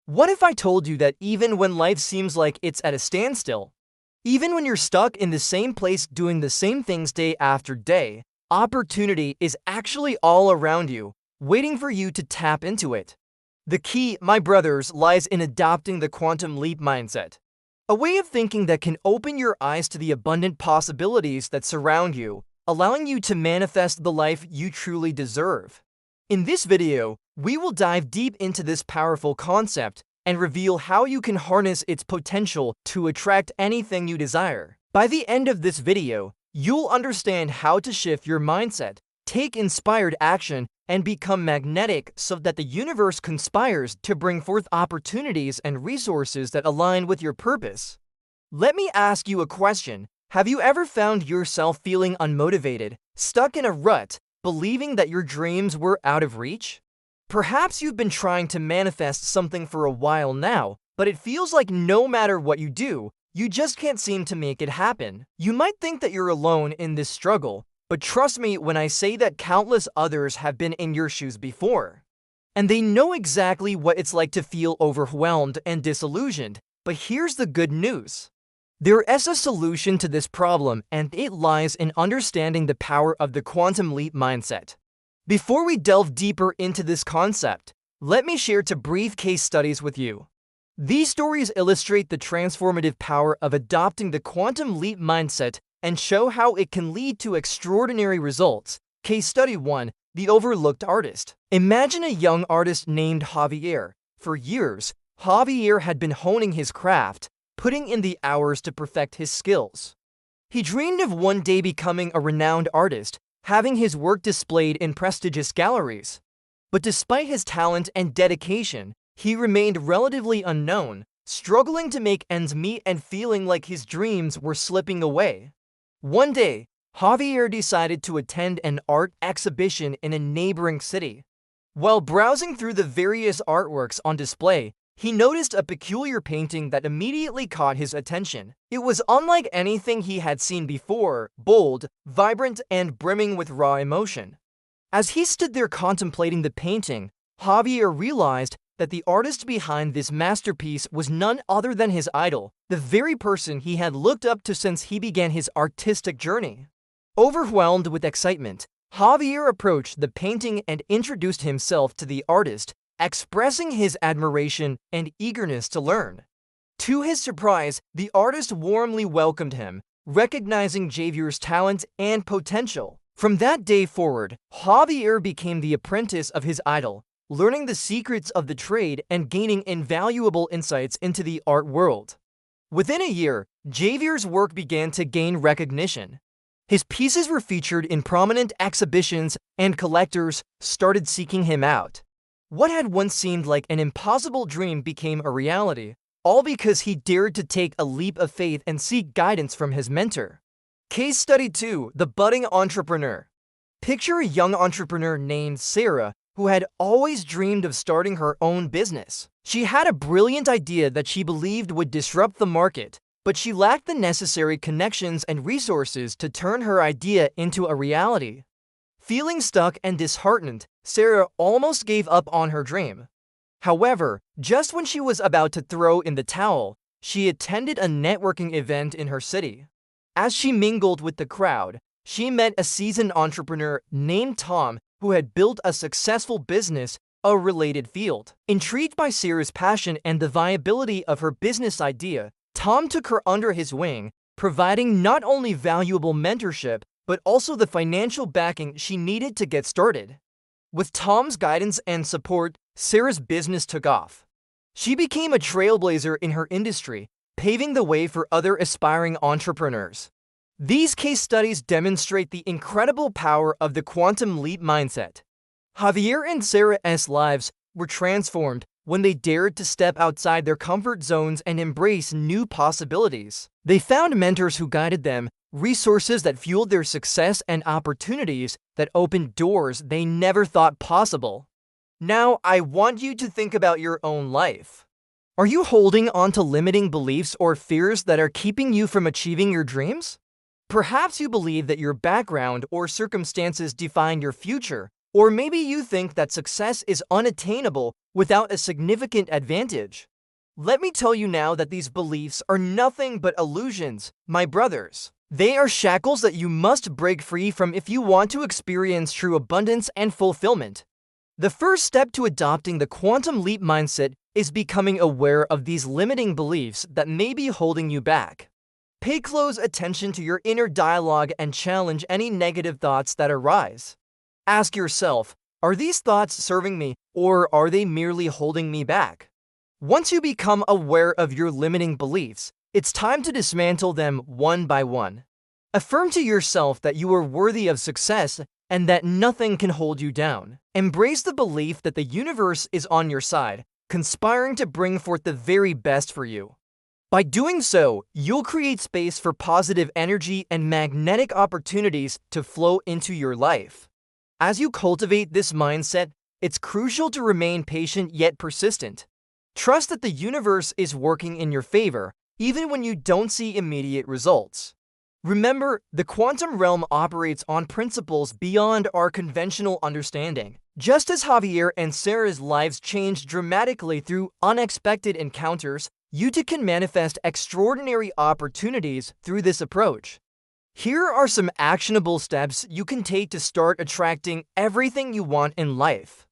What if I told you that even when life seems like it's at a standstill, even when you're stuck in the same place doing the same things day after day, opportunity is actually all around you, waiting for you to tap into it? The key, my brothers, lies in adopting the quantum leap mindset, a way of thinking that can open your eyes to the abundant possibilities that surround you, allowing you to manifest the life you truly deserve. In this video, we will dive deep into this powerful concept and reveal how you can harness its potential to attract anything you desire. By the end of this video, you'll understand how to shift your mindset, take inspired action, and become magnetic so that the universe conspires to bring forth opportunities and resources that align with your purpose. Let me ask you a question. Have you ever found yourself feeling unmotivated, stuck in a rut, believing that your dreams were out of reach? Perhaps you've been trying to manifest something for a while now, but it feels like no matter what you do, you just can't seem to make it happen. You might think that you're alone in this struggle, but trust me when I say that countless others have been in your shoes before. And they know exactly what it's like to feel overwhelmed and disillusioned. But here's the good news. There is a solution to this problem, and it lies in understanding the power of the quantum leap mindset. Before we delve deeper into this concept, let me share two brief case studies with you. These stories illustrate the transformative power of adopting the quantum leap mindset and show how it can lead to extraordinary results. Case study 1. The overlooked artist. Imagine a young artist named Javier. For years, Javier had been honing his craft, putting in the hours to perfect his skills. He dreamed of one day becoming a renowned artist, having his work displayed in prestigious galleries. But despite his talent and dedication, he remained relatively unknown, struggling to make ends meet and feeling like his dreams were slipping away. One day, Javier decided to attend an art exhibition in a neighboring city. While browsing through the various artworks on display, he noticed a peculiar painting that immediately caught his attention. It was unlike anything he had seen before, bold, vibrant, and brimming with raw emotion. As he stood there contemplating the painting, Javier realized that the artist behind this masterpiece was none other than his idol, the very person he had looked up to since he began his artistic journey. Overwhelmed with excitement, Javier approached the painting and introduced himself to the artist, expressing his admiration and eagerness to learn. To his surprise, the artist warmly welcomed him, recognizing Javier's talent and potential. From that day forward, Javier became the apprentice of his idol, learning the secrets of the trade and gaining invaluable insights into the art world. Within a year, Javier's work began to gain recognition. His pieces were featured in prominent exhibitions, and collectors started seeking him out. What had once seemed like an impossible dream became a reality, all because he dared to take a leap of faith and seek guidance from his mentor. Case study 2. The budding entrepreneur. Picture a young entrepreneur named Sarah who had always dreamed of starting her own business. She had a brilliant idea that she believed would disrupt the market, but she lacked the necessary connections and resources to turn her idea into a reality. Feeling stuck and disheartened, Sarah almost gave up on her dream. However, just when she was about to throw in the towel, she attended a networking event in her city. As she mingled with the crowd, she met a seasoned entrepreneur named Tom who had built a successful business in a related field. Intrigued by Sarah's passion and the viability of her business idea, Tom took her under his wing, providing not only valuable mentorship, but also the financial backing she needed to get started. With Tom's guidance and support, Sarah's business took off. She became a trailblazer in her industry, paving the way for other aspiring entrepreneurs. These case studies demonstrate the incredible power of the quantum leap mindset. Javier and Sarah's lives were transformed when they dared to step outside their comfort zones and embrace new possibilities. They found mentors who guided them, resources that fueled their success, and opportunities that opened doors they never thought possible. Now, I want you to think about your own life. Are you holding on to limiting beliefs or fears that are keeping you from achieving your dreams? Perhaps you believe that your background or circumstances define your future, or maybe you think that success is unattainable without a significant advantage. Let me tell you now that these beliefs are nothing but illusions, my brothers. They are shackles that you must break free from if you want to experience true abundance and fulfillment. The first step to adopting the quantum leap mindset is becoming aware of these limiting beliefs that may be holding you back. Pay close attention to your inner dialogue and challenge any negative thoughts that arise. Ask yourself, are these thoughts serving me, or are they merely holding me back? Once you become aware of your limiting beliefs, it's time to dismantle them one by one. Affirm to yourself that you are worthy of success and that nothing can hold you down. Embrace the belief that the universe is on your side, conspiring to bring forth the very best for you. By doing so, you'll create space for positive energy and magnetic opportunities to flow into your life. As you cultivate this mindset, it's crucial to remain patient yet persistent. Trust that the universe is working in your favor, even when you don't see immediate results. Remember, the quantum realm operates on principles beyond our conventional understanding. Just as Javier and Sarah's lives changed dramatically through unexpected encounters, you too can manifest extraordinary opportunities through this approach. Here are some actionable steps you can take to start attracting everything you want in life.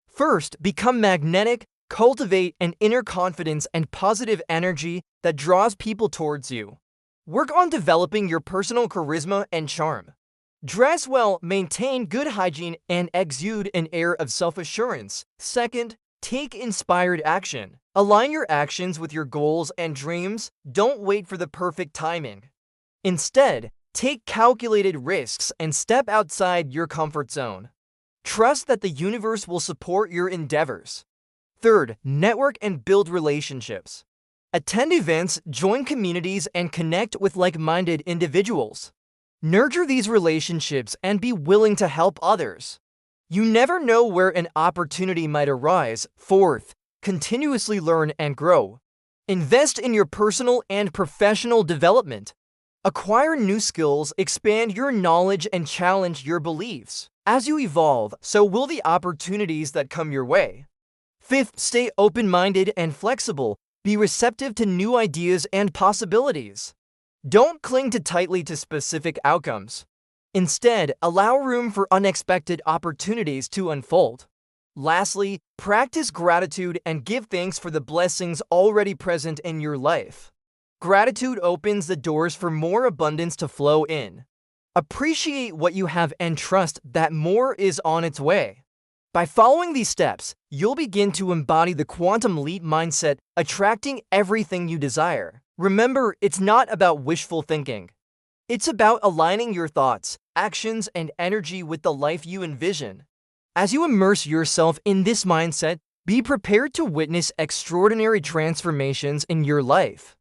First, become magnetic. Cultivate an inner confidence and positive energy that draws people towards you. Work on developing your personal charisma and charm. Dress well, maintain good hygiene, and exude an air of self-assurance. Second, take inspired action. Align your actions with your goals and dreams. Don't wait for the perfect timing. Instead, take calculated risks and step outside your comfort zone. Trust that the universe will support your endeavors. Third, network and build relationships. Attend events, join communities, and connect with like-minded individuals. Nurture these relationships and be willing to help others. You never know where an opportunity might arise. Fourth, continuously learn and grow. Invest in your personal and professional development. Acquire new skills, expand your knowledge, and challenge your beliefs. As you evolve, so will the opportunities that come your way. Fifth, stay open-minded and flexible. Be receptive to new ideas and possibilities. Don't cling too tightly to specific outcomes. Instead, allow room for unexpected opportunities to unfold. Lastly, practice gratitude and give thanks for the blessings already present in your life. Gratitude opens the doors for more abundance to flow in. Appreciate what you have and trust that more is on its way. By following these steps, you'll begin to embody the quantum leap mindset, attracting everything you desire. Remember, it's not about wishful thinking. It's about aligning your thoughts, actions, and energy with the life you envision. As you immerse yourself in this mindset, be prepared to witness extraordinary transformations in your life.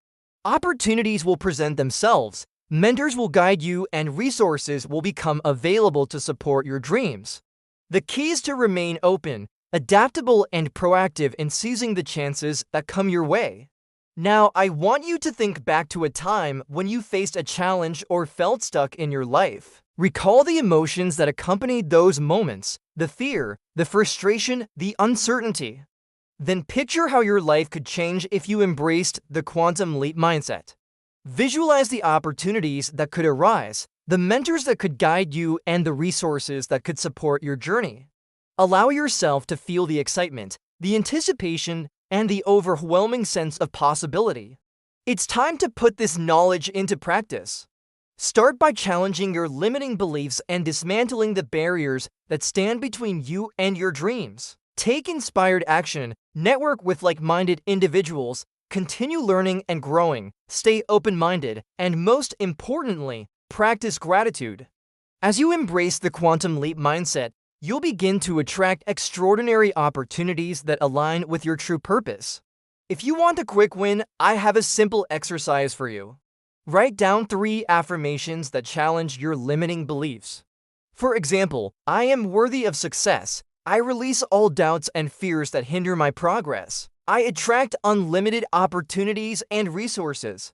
Opportunities will present themselves, mentors will guide you, and resources will become available to support your dreams. The key is to remain open, adaptable, and proactive in seizing the chances that come your way. Now, I want you to think back to a time when you faced a challenge or felt stuck in your life. Recall the emotions that accompanied those moments, the fear, the frustration, the uncertainty. Then picture how your life could change if you embraced the quantum leap mindset. Visualize the opportunities that could arise, the mentors that could guide you, and the resources that could support your journey. Allow yourself to feel the excitement, the anticipation, and the overwhelming sense of possibility. It's time to put this knowledge into practice. Start by challenging your limiting beliefs and dismantling the barriers that stand between you and your dreams. Take inspired action, network with like-minded individuals, continue learning and growing, stay open-minded, and most importantly, practice gratitude. As you embrace the quantum leap mindset, you'll begin to attract extraordinary opportunities that align with your true purpose. If you want a quick win, I have a simple exercise for you. Write down 3 affirmations that challenge your limiting beliefs. For example, I am worthy of success. I release all doubts and fears that hinder my progress. I attract unlimited opportunities and resources.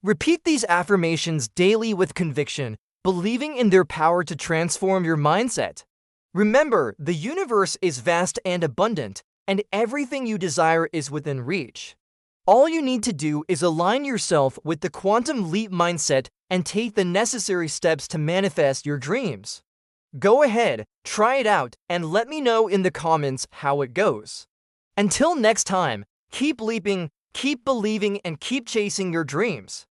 Repeat these affirmations daily with conviction, believing in their power to transform your mindset. Remember, the universe is vast and abundant, and everything you desire is within reach. All you need to do is align yourself with the quantum leap mindset and take the necessary steps to manifest your dreams. Go ahead, try it out, and let me know in the comments how it goes. Until next time, keep leaping, keep believing, and keep chasing your dreams.